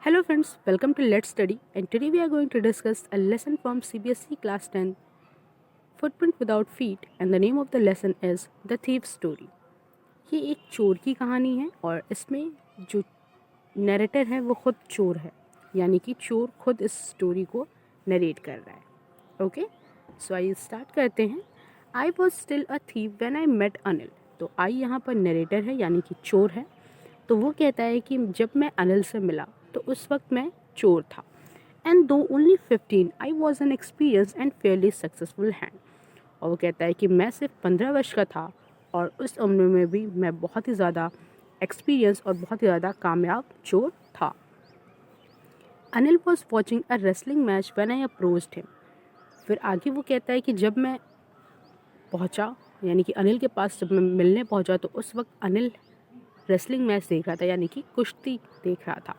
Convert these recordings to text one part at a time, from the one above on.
Hello friends, welcome to Let's Study, and today we are going to discuss a lesson from CBSE class 10, Footprint Without Feet, and the name of the lesson is The Thief's Story. ये एक चोर की कहानी है और इसमें जो narrator है वो खुद चोर है, यानी कि चोर खुद इस स्टोरी को नरेट कर रहा है। ओके, सो आइए स्टार्ट करते हैं। I was still a thief when I met Anil. तो आई यहाँ पर नरेटर है, यानी कि चोर है। तो वो कहता है कि जब मैं अनिल से मिला तो उस वक्त मैं चोर था। एंड दो only 15 I was an experience and Fairlie successful hand. और वो कहता है कि मैं सिर्फ 15 वर्ष का था और उस उम्र में भी मैं बहुत ही ज़्यादा एक्सपीरियंस और बहुत ही ज़्यादा कामयाब चोर था। Anil was watching a wrestling match when I approached him. फिर आगे वो कहता है कि जब मैं पहुंचा, यानी कि अनिल के पास जब मैं मिलने पहुंचा तो उस वक्त अनिल रेसलिंग मैच देख रहा था, यानी कि कुश्ती देख रहा था।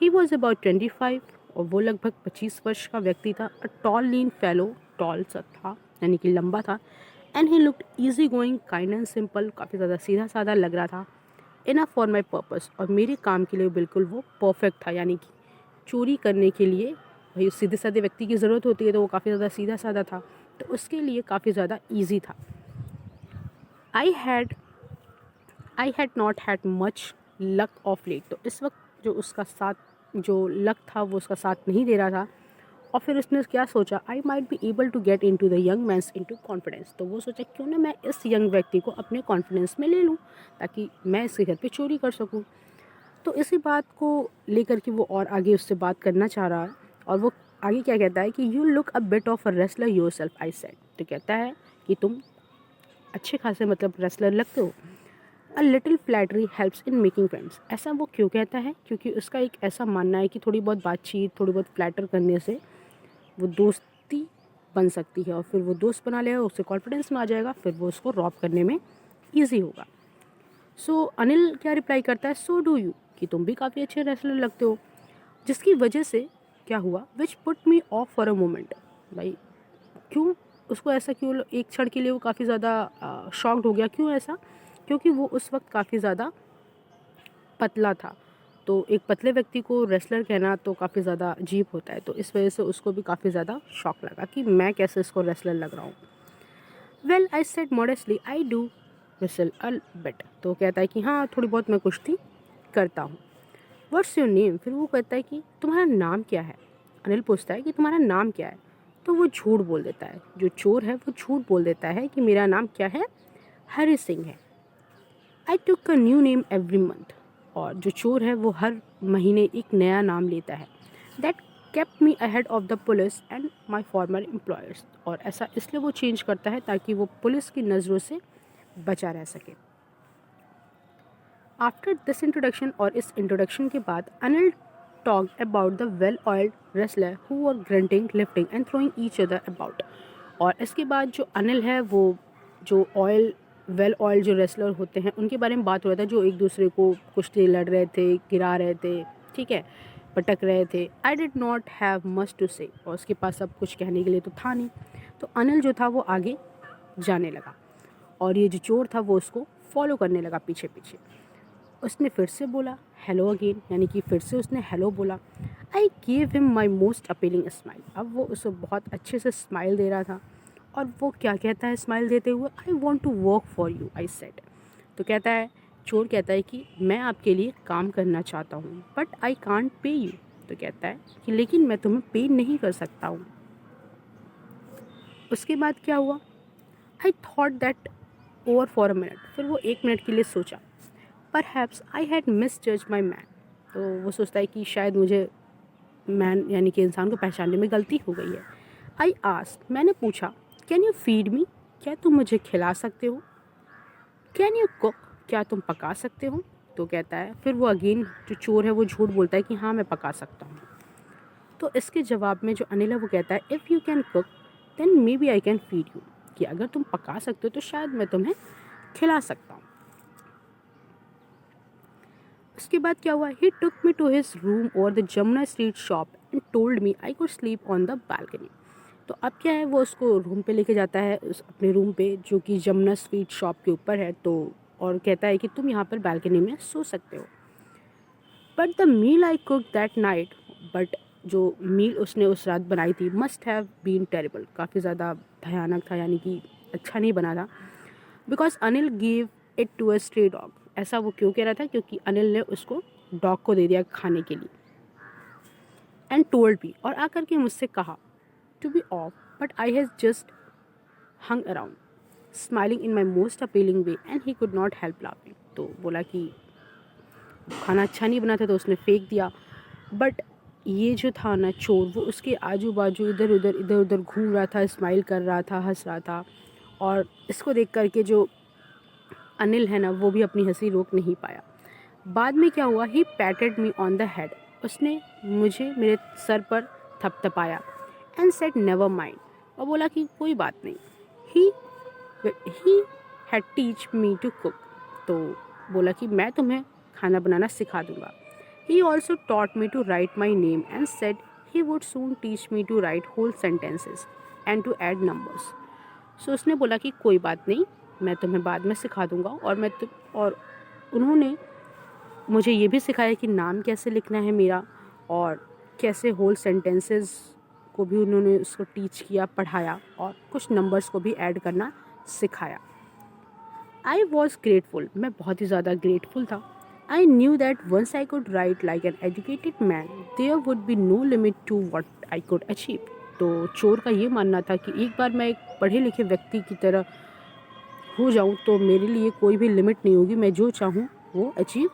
ही वॉज अबाउट 25 और वो लगभग 25 वर्ष का व्यक्ति था। A tall lean fellow, tall सा था यानी कि लंबा था। And he looked easy going, kind and simple, काफ़ी ज़्यादा सीधा साधा लग रहा था। इनफ फॉर माई पर्पस, और मेरे काम के लिए बिल्कुल वो परफेक्ट था, यानी कि चोरी करने के लिए भाई सीधे साधे व्यक्ति की ज़रूरत होती है, तो वो काफ़ी ज़्यादा सीधा साधा था, तो उसके लिए काफ़ी ज़्यादा ईजी था। I had I had not had much luck of late. तो इस वक्त जो उसका साथ जो लक था वो उसका साथ नहीं दे रहा था। और फिर उसने क्या सोचा, I might be able to get in to the young man's in to confidence. तो वो सोचा क्यों ना मैं इस यंग व्यक्ति को अपने कॉन्फिडेंस में ले लूँ ताकि मैं इसके घर पे चोरी कर सकूँ। तो इसी बात को लेकर के वो और आगे उससे बात करना चाह रहा है। और वो आगे क्या कहता है कि you look a bit of a wrestler your self, I said. तो कहता है कि तुम अच्छे खासे मतलब रेसलर लगते हो। A little flattery helps in making friends. ऐसा वो क्यों कहता है, क्योंकि उसका एक ऐसा मानना है कि थोड़ी बहुत बातचीत, थोड़ी बहुत फ्लैटर करने से वो दोस्ती बन सकती है, और फिर वो दोस्त बना लेगा, उससे कॉन्फिडेंस में आ जाएगा, फिर वो उसको रॉब करने में ईजी होगा। सो अनिल क्या रिप्लाई करता है, सो डू यू, कि तुम भी काफ़ी अच्छे रेसलर लगते हो। जिसकी वजह से क्या हुआ, which put me of for a moment. भाई क्यों, उसको ऐसा क्यों, एक क्षण के लिए वो काफ़ी ज़्यादा शॉक्ड हो गया। क्यों ऐसा, क्योंकि वो उस वक्त काफ़ी ज़्यादा पतला था। तो एक पतले व्यक्ति को रेसलर कहना तो काफ़ी ज़्यादा अजीब होता है, तो इस वजह से उसको भी काफ़ी ज़्यादा शॉक लगा कि मैं कैसे इसको रेसलर लग रहा हूँ। Well I said modestly I do wrestle a bit. तो कहता है कि हाँ थोड़ी बहुत मैं कुश्ती करता हूँ। What's your name. फिर वो कहता है कि तुम्हारा नाम क्या है। अनिल पूछता है कि तुम्हारा नाम क्या है। तो वो झूठ बोल देता है, जो चोर है वो झूठ बोल देता है कि मेरा नाम क्या है, हरी सिंह है। I took a new name every month. और जो चोर है वो हर महीने एक नया नाम लेता है। That kept me ahead of the police and my farmer employers. और ऐसा इसलिए वो चेंज करता है ताकि वो पुलिस की नज़रों से बचा रह सके। आफ्टर दिस इंट्रोडक्शन, और इस इंट्रोडक्शन के बाद, Anil talked about the well oiled wrestler who were grunting, lifting and throwing each other about. और इसके बाद जो अनिल है वो जो वेल ऑयल जो रेसलर होते हैं उनके बारे में बात हो रहा था, जो एक दूसरे को कुश्ती लड़ रहे थे, गिरा रहे थे, ठीक है, पटक रहे थे। I did not have much to say, और उसके पास अब कुछ कहने के लिए तो था नहीं। तो अनिल जो था वो आगे जाने लगा और ये जो चोर था वो उसको फॉलो करने लगा पीछे पीछे। उसने फिर से बोला हेलो अगेन, यानी कि फिर से उसने हेलो बोला। I gave him my most appealing smile. अब वो उसे बहुत अच्छे से स्माइल दे रहा था। और वो क्या कहता है स्माइल देते हुए, I want to work for you, I said. तो कहता है, चोर कहता है कि मैं आपके लिए काम करना चाहता हूँ, but I can't pay you. तो कहता है कि लेकिन मैं तुम्हें पे नहीं कर सकता हूँ। उसके बाद क्या हुआ, I thought that over for a minute. फिर वो 1 मिनट के लिए सोचा। परहैप्स आई हैड मिस जज माई मैन। तो वो सोचता है कि शायद मुझे मैन यानी कि इंसान को पहचानने में गलती हो गई है। आई आस्क, मैंने पूछा, कैन यू फीड मी, क्या तुम मुझे खिला सकते हो। कैन यू कुक, क्या तुम पका सकते हो। तो कहता है, फिर वो अगेन जो चोर है वो झूठ बोलता है कि हाँ मैं पका सकता हूँ। तो इसके जवाब में जो अनिल है वो कहता है, if you can cook then maybe I can feed you, कि अगर तुम पका सकते हो तो शायद मैं तुम्हें खिला सकता हूँ। उसके बाद क्या हुआ, ही टुक मी टू हिज रूम और the Jamuna street shop and told me I could sleep on the balcony. तो अब क्या है, वो उसको रूम पे लेके जाता है, उस अपने रूम पे जो कि जमुना स्ट्रीट शॉप के ऊपर है। तो और कहता है कि तुम यहाँ पर बालकनी में सो सकते हो। But the meal I cook that night, but जो मील उसने उस रात बनाई थी मस्ट हैव बीन टेरेबल, काफ़ी ज़्यादा भयानक था, यानी कि अच्छा नहीं बना था। Because Anil give it to a stray dog, ऐसा वो क्यों कह रहा था, क्योंकि अनिल ने उसको डॉग को दे दिया खाने के लिए। एंड टोल्ड मी, और आकर के मुझसे कहा, to be off, but I has just hung around smiling in my most appealing way and he could not help laughing. तो बोला कि खाना अच्छा नहीं बना था तो उसने फेंक दिया, बट ये जो था ना चोर, वो उसके आजू बाजू इधर उधर घूम रहा था, स्माइल कर रहा था, हंस रहा था। और इसको देख करके जो अनिल है ना, वो भी अपनी हंसी रोक नहीं पाया। बाद में क्या हुआ, he patted me on the head, उसने मुझे मेरे सर पर थपथपाया एंड सेड नेवर माइंड, और बोला कि कोई बात नहीं। He he had teach me to cook, तो बोला कि मैं तुम्हें खाना बनाना सिखा दूंगा। He also taught me to write my name and said he would soon teach me to write whole sentences and to add numbers. सो उसने बोला कि कोई बात नहीं, मैं तुम्हें बाद में सिखा दूंगा, और उन्होंने मुझे ये भी सिखाया कि नाम कैसे लिखना है मेरा, और कैसे होल सेंटेंसेस को भी उन्होंने उसको टीच किया, पढ़ाया, और कुछ नंबर्स को भी ऐड करना सिखाया। आई वॉज ग्रेटफुल, मैं बहुत ही ज़्यादा ग्रेटफुल था। I knew that once I could write like an educated man there would be no limit to what I could achieve. तो चोर का ये मानना था कि एक बार मैं एक पढ़े लिखे व्यक्ति की तरह हो जाऊं तो मेरे लिए कोई भी लिमिट नहीं होगी, मैं जो चाहूँ वो अचीव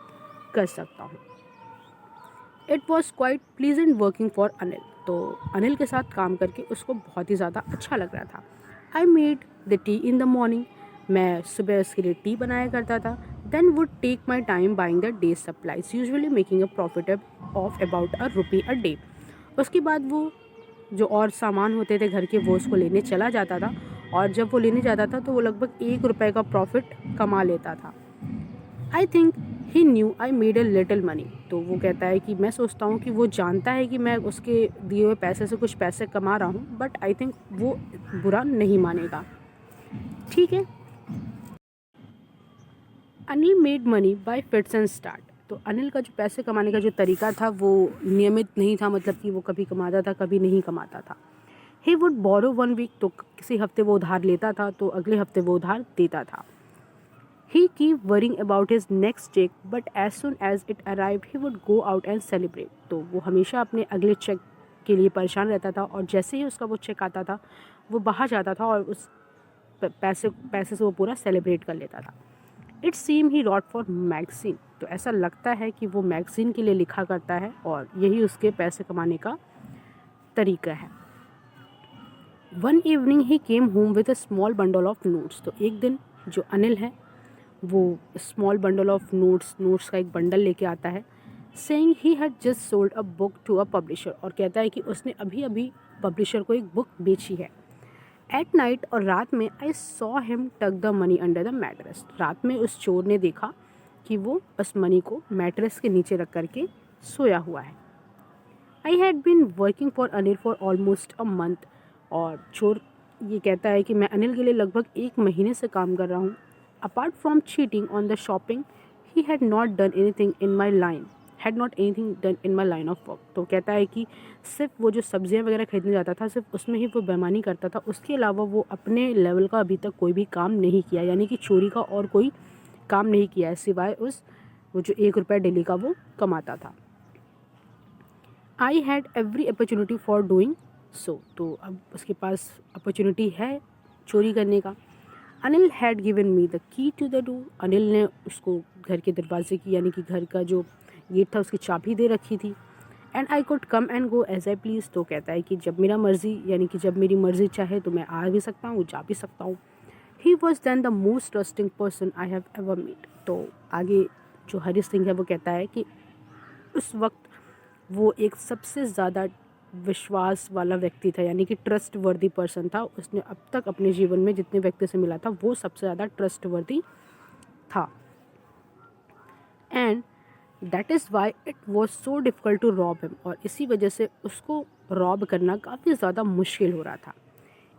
कर सकता हूँ। It was quite pleasant working for Anil, तो अनिल के साथ काम करके उसको बहुत ही ज़्यादा अच्छा लग रहा था। I made the tea in the morning, मैं सुबह उसके लिए टी बनाया करता था। Then would take my time buying the day supplies, usually making a profit of about ₹1 a day. उसके बाद वो जो और सामान होते थे घर के, वो उसको लेने चला जाता था, और जब वो लेने जाता था तो वो लगभग ₹1 का प्रॉफिट कमा लेता था। I think he new I made a little money, तो वो कहता है कि मैं सोचता हूँ कि वो जानता है कि मैं उसके दिए हुए पैसे से कुछ पैसे कमा रहा हूँ, बट आई थिंक वो बुरा नहीं मानेगा। ठीक है। Anil made money by fits and start, तो अनिल का जो पैसे कमाने का जो तरीका था वो नियमित नहीं था, मतलब कि वो कभी कमाता था कभी नहीं कमाता था। ही वुड बोरो 1 वीक, तो किसी हफ्ते वो उधार लेता था तो अगले हफ्ते वो उधार देता था। He keep worrying about his next cheque, but as soon as it arrived he would go out and celebrate, तो वो हमेशा अपने अगले चेक के लिए परेशान रहता था, और जैसे ही उसका वो चेक आता था वो बाहर जाता था और उस पैसे से वो पूरा सेलिब्रेट कर लेता था। It seem he wrote for magazine, तो ऐसा लगता है कि वो मैगजीन के लिए लिखा करता है और यही उसके पैसे कमाने का तरीका है। One evening he came home with a small bundle of notes, तो एक दिन जो अनिल है वो स्मॉल बंडल ऑफ नोट्स का एक बंडल लेके आता है, saying he had just sold a book to a publisher, और कहता है कि उसने अभी अभी पब्लिशर को एक बुक बेची है। एट नाइट, और रात में, आई सॉ हिम टक the money under the mattress, रात में उस चोर ने देखा कि वो उस मनी को मैट्रेस के नीचे रख करके सोया हुआ है। I had been working for Anil for almost a month, और चोर ये कहता है कि मैं अनिल के लिए लगभग 1 महीने से काम कर रहा हूँ। Apart from cheating on the shopping, he had not done anything in my line of work, तो कहता है कि सिर्फ वो जो सब्जियां वगैरह खरीदने जाता था सिर्फ उसमें ही वो बेईमानी करता था, उसके अलावा वो अपने लेवल का अभी तक कोई भी काम नहीं किया, यानी कि चोरी का और कोई काम नहीं किया है सिवाय वो जो ₹1 डेली का वो कमाता था। I had every opportunity for doing so, तो अब उसके पास अपॉर्चुनिटी है चोरी करने का। Anil had given me the key to the door, Anil ने उसको घर के दरवाजे की, यानी कि घर का जो गेट था उसकी चाबी दे रखी थी। And I could come and go as I please, तो कहता है कि जब मेरा मर्ज़ी, यानी कि जब मेरी मर्ज़ी चाहे तो मैं आ भी सकता हूँ, जा भी सकता हूँ। He was then the most trusting person I have ever meet, तो आगे जो हरी सिंह है वो कहता है कि उस वक्त वो एक सबसे ज़्यादा विश्वास वाला व्यक्ति था, यानी कि ट्रस्ट वर्दी पर्सन था। उसने अब तक अपने जीवन में जितने व्यक्ति से मिला था वो सबसे ज़्यादा ट्रस्ट वर्दी था। And that is why it was so difficult to rob him, और इसी वजह से उसको रॉब करना काफ़ी ज़्यादा मुश्किल हो रहा था।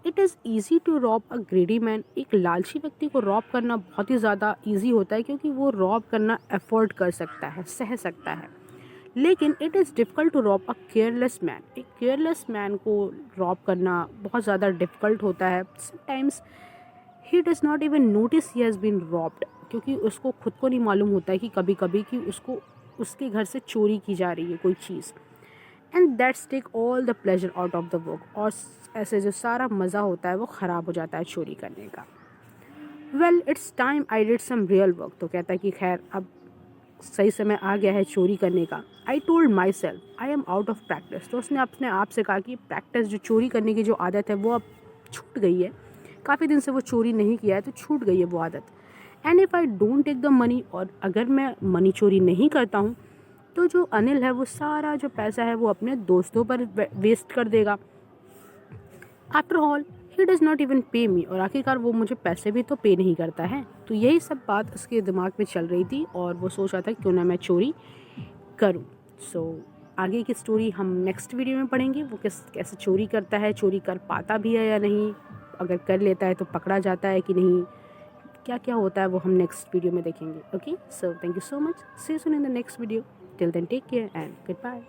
It is easy to rob a greedy man, एक लालची व्यक्ति को रॉब करना बहुत ही ज़्यादा ईजी होता है क्योंकि वो रॉब करना एफोर्ड कर सकता है, सह सकता है। लेकिन it is difficult to rob a careless man. एक केयरलेस मैन को रॉब करना बहुत ज़्यादा डिफ़िकल्ट होता है। Sometimes he does not even notice he has been robbed, क्योंकि उसको खुद को नहीं मालूम होता है कि कभी कभी कि उसको उसके घर से चोरी की जा रही है कोई चीज़। And that's take all the pleasure out of the work, और ऐसे जो सारा मज़ा होता है वो ख़राब हो जाता है चोरी करने का। Well it's time I did some real work. तो कहता है कि खैर अब सही समय आ गया है चोरी करने का। I told my self I am out of practice. तो उसने अपने आप से कहा कि प्रैक्टिस, जो चोरी करने की जो आदत है वो अब छूट गई है, काफ़ी दिन से वो चोरी नहीं किया है तो छूट गई है वो आदत। And if I don't take the money, और अगर मैं मनी चोरी नहीं करता हूँ तो जो अनिल है वो सारा जो पैसा है वो अपने दोस्तों पर वेस्ट कर देगा। After all he does not even पे मी, और आखिरकार वो मुझे पैसे भी तो पे नहीं करता है। तो यही सब बात उसके दिमाग में चल रही थी और वो सोच रहा था क्यों ना मैं चोरी करूं। सो आगे की स्टोरी हम नेक्स्ट वीडियो में पढ़ेंगे, वो कैसे चोरी करता है, चोरी कर पाता भी है या नहीं, अगर कर लेता है तो पकड़ा जाता है कि नहीं, क्या क्या होता है वो हम नेक्स्ट वीडियो में देखेंगे। Okay, so thank you so much, see you soon in the next video, till then take care and good bye.